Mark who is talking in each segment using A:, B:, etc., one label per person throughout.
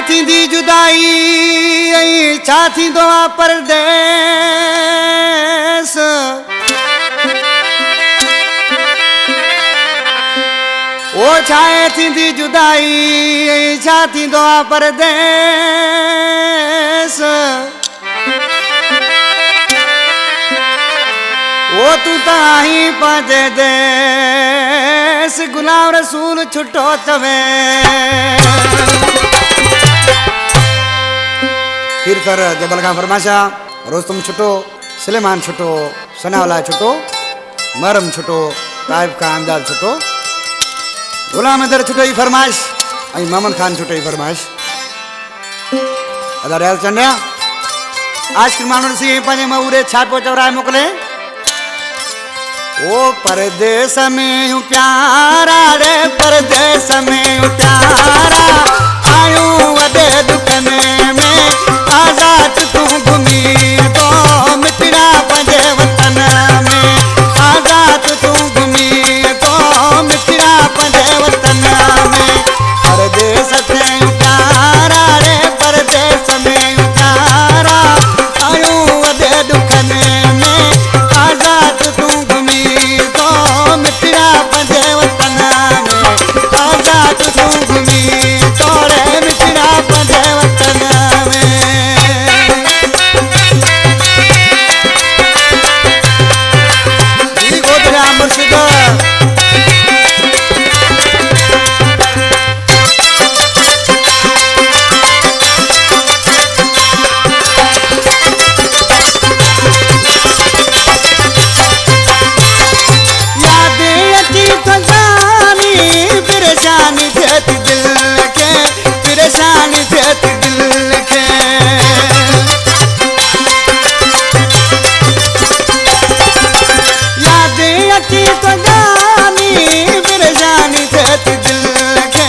A: थींदी जुदाई ऐं छा थींदो आहे परदेस। ओ छाए थींदी जुदाई ऐं छा थींदो आहे परदेस। ओ तू ताही पंहिंजे देस गुलाम रसूल छुटो चवे। फिर सर जबल खां फरमाशा रोस्तम छुटो, सुलेमान छुटो, सनाउल्लाह छुटो, मरम छुटो, ताइब खां अमदाद छुटो, गुलाम अदर छुटो ही फरमाइश ऐं मोहम्मद खान छुटो ही फरमाइश। अदा दयाल चंडिया आशिक माण्हुनि सी पंहिंजे मऊरे छा पियो चवराए मोकिले। ओ परदेस में हूँ प्यारा रे परदेस में हूँ प्यारा आयूं वॾे दुखने में आज़ाद तू घुमी तो मिटड़ा पंहिंजे वतन में आज़ाद तू घुमी तो मिटड़ा पंहिंजे वतन में। परदेस में हूँ प्यारा रे परदेस में हूँ प्यारा आयूं वॾे दुखने में आज़ाद तू घुमी तो मिटड़ा पंहिंजे वतन में आज़ाद तू घुमी तो रे मिटड़ा पंहिंजे वतन में। जी गोदरा मुर्शिद परेशानी देती दिल के परेशानी देती दिल के। यादें अची तो जानी परेशानी देती दिल के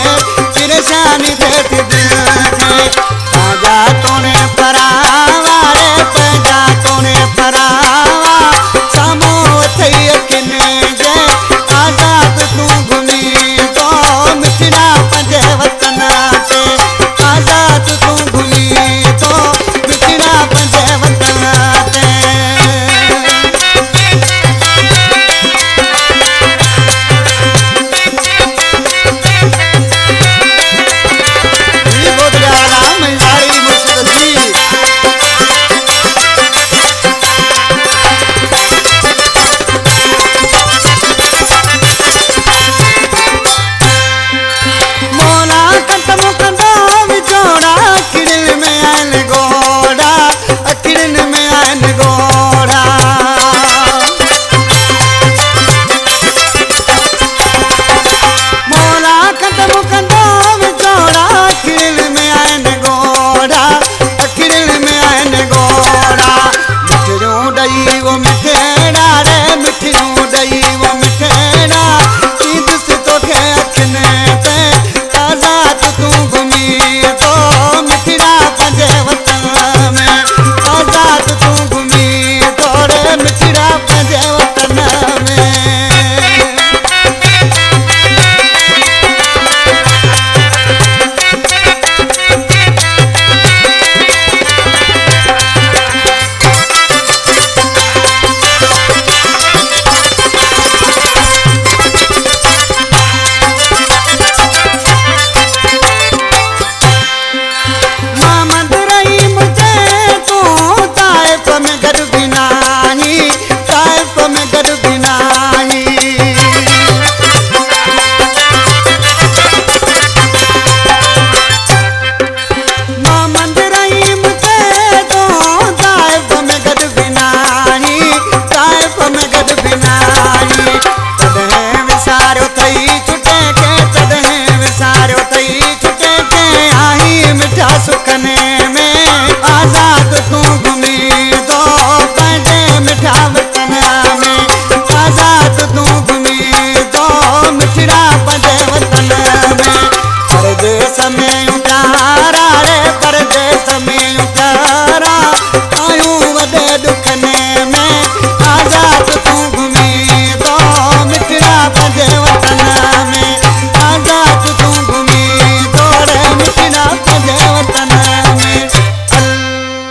A: परेशानी देती दिल